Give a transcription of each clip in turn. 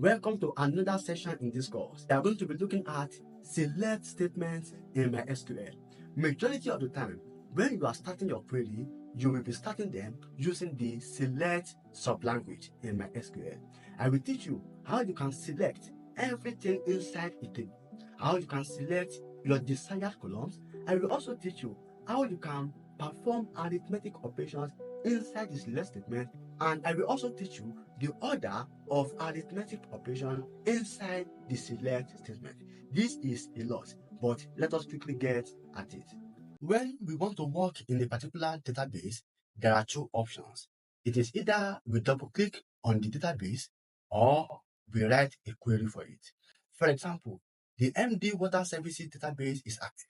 Welcome to another session in this course. We are going to be looking at select statements in MySQL. Majority of the time, when you are starting your query, you will be starting them using the select sublanguage in MySQL. I will teach you how you can select everything inside a table, how you can select your desired columns. I will also teach you how you can perform arithmetic operations inside the select statement, and I will also teach you the order of arithmetic operation inside the select statement. This is a lot, but let us quickly get at it. When we want to work in a particular database, there are two options. It is either we double click on the database or we write a query for it. For example, the MD Water Services database is active,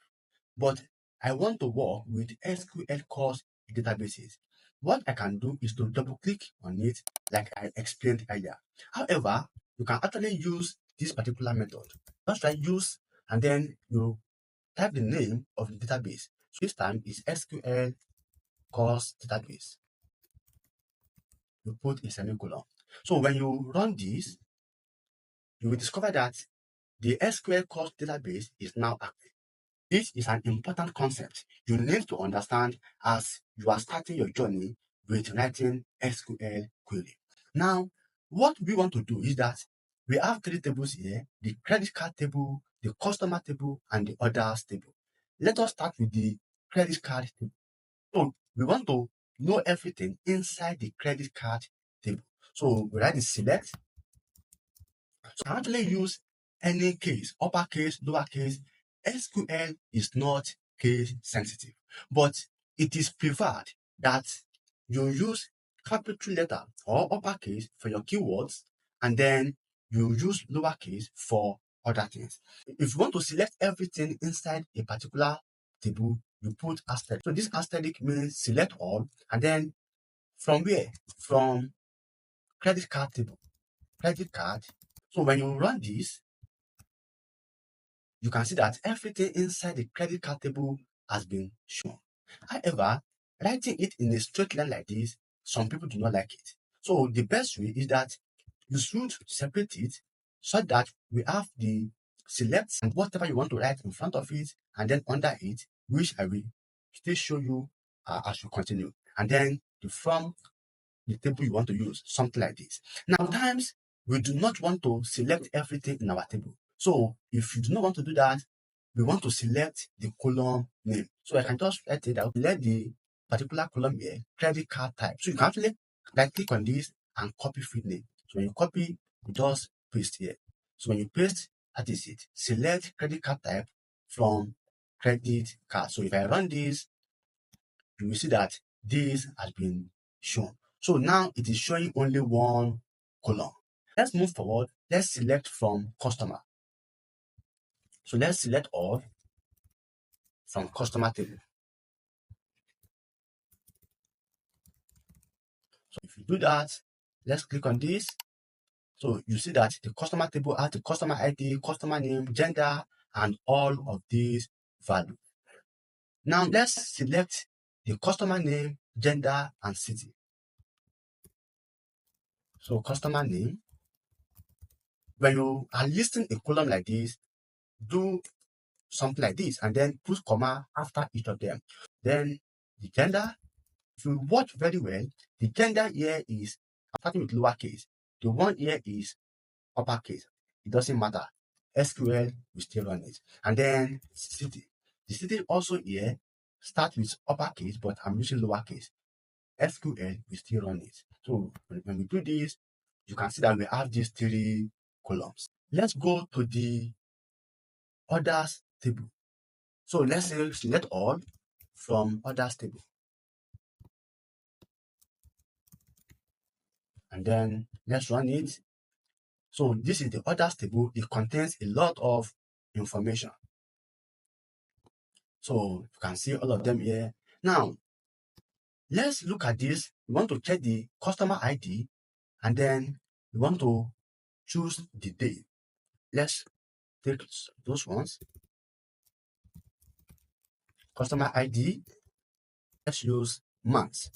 but I want to work with SQL course databases. What I can do is to double click on it like I explained earlier. However, you can actually use this particular method. Just try use and then you type the name of the database. So this time is SQL course database. You put a semicolon. So when you run this, you will discover that the SQL course database is now active. This is an important concept you need to understand as you are starting your journey with writing SQL query. Now, what we want to do is that we have three tables here: the credit card table, the customer table, and the others table. Let us start with the credit card table. So we want to know everything inside the credit card table. So we write the select. So I actually use any case, uppercase, lowercase. SQL is not case sensitive, but it is preferred that you use capital letter or uppercase for your keywords, and then you use lowercase for other things. If you want to select everything inside a particular table, you put asterisk. So this asterisk means select all, and then from where? From credit card table. Credit card. So when you run this, you can see that everything inside the credit card table has been shown. However, writing it in a straight line like this, some people do not like it. So the best way is that you should separate it so that we have the select and whatever you want to write in front of it, and then under it, which I will still show you as we continue. And then from the table you want to use, something like this. Now, sometimes we do not want to select everything in our table. So if you do not want to do that, we want to select the column name. So I can just write it out, let the particular column here, credit card type. So you can actually right click on this and copy field name. So when you copy, you just paste here. So when you paste, that is it. Select credit card type from credit card. So if I run this, you will see that this has been shown. So now it is showing only one column. Let's move forward. Let's select from customer. So let's select all from customer table. So if you do that, let's click on this. So you see that the customer table has the customer ID, customer name, gender, and all of these values. Now let's select the customer name, gender, and city. So customer name. When you are listing a column like this, do something like this and then put comma after each of them. Then the gender, if you watch very well, the gender here is starting with lowercase. The one here is uppercase. It doesn't matter. SQL will still run it. And then city. The city also here start with uppercase, but I'm using lowercase. SQL will still run it. So when we do this, you can see that we have these three columns. Let's go to the others table. So let's say select all from others table. And then let's run it. So this is the others table. It contains a lot of information. So you can see all of them here. Now, let's look at this. We want to check the customer ID, and then we want to choose the day. Let's take those ones. Customer ID. Let's use month.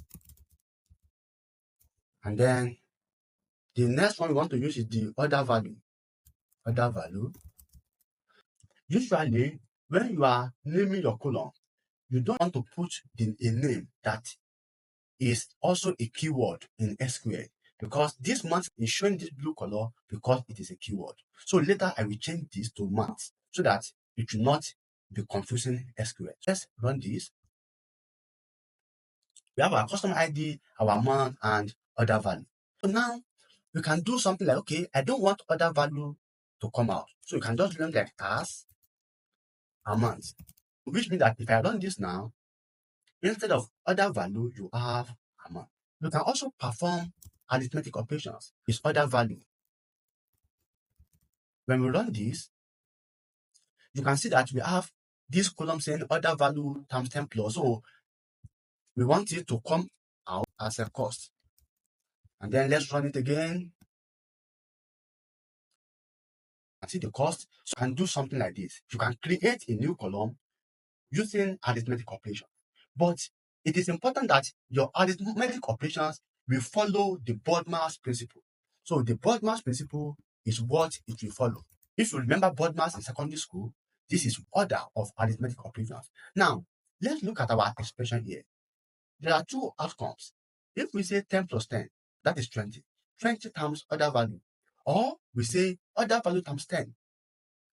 And then The next one we want to use is the order value. Order value. Usually, when you are naming your column, you don't want to put a name that is also a keyword in SQL, because this month is showing this blue color because it is a keyword. So later I will change this to month so that it will not be confusing SQL. Let's run this. We have our customer ID, our month, and order value. So now we can do something like, okay, I don't want order value to come out. So you can just run like as amount, which means that if I run this now, instead of order value, you have amount. You can also perform arithmetic operations. It's order value. When we run this, you can see that we have this column saying order value times 10 plus. So we want it to come out as a cost. And then let's run it again. And see the cost. So you can do something like this. You can create a new column using arithmetic operation. But it is important that your arithmetic operations will follow the Bodmer's principle. So the Bodmer's principle is what it will follow. If you remember Bodmer's in secondary school, this is order of arithmetic operations. Now, let's look at our expression here. There are two outcomes. If we say 10 plus 10, that is 20. 20 times order value. Or we say order value times 10,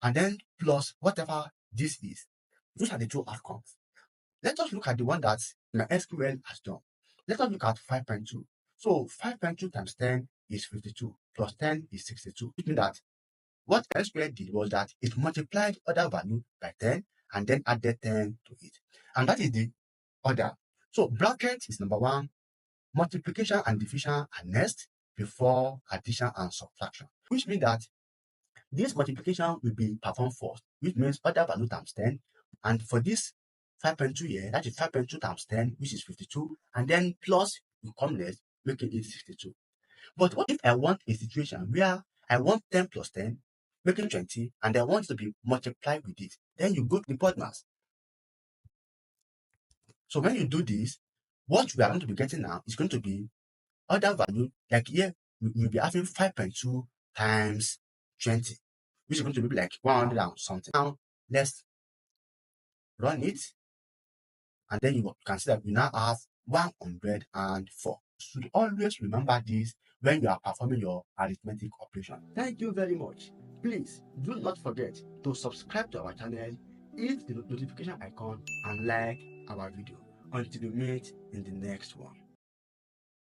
and then plus whatever this is. Those are the two outcomes. Let us look at the one that MySQL has done. Let us look at 5.2. So 5.2 times 10 is 52, plus 10 is 62. Which means that what SQL did was that it multiplied order value by 10 and then added 10 to it. And that is the order. So bracket is number one, multiplication and division are next before addition and subtraction. Which means that this multiplication will be performed first, which means order value times 10. And for this 5.2 here, that is 5.2 times 10, which is 52. And then plus will come next, making it 62. But what if I want a situation where I want 10 plus 10, making 20, and I want it to be multiplied with it? Then you go to the Bodmer's. So when you do this, what we are going to be getting now is going to be order value, like here, we'll be having 5.2 times 20, which is going to be like 100 and something. Now, let's run it, and then you can see that we now have 104. You should always remember this when you are performing your arithmetic operation. Thank you very much. Please do not forget to subscribe to our channel, hit the notification icon, and like our video. Until we meet in the next one.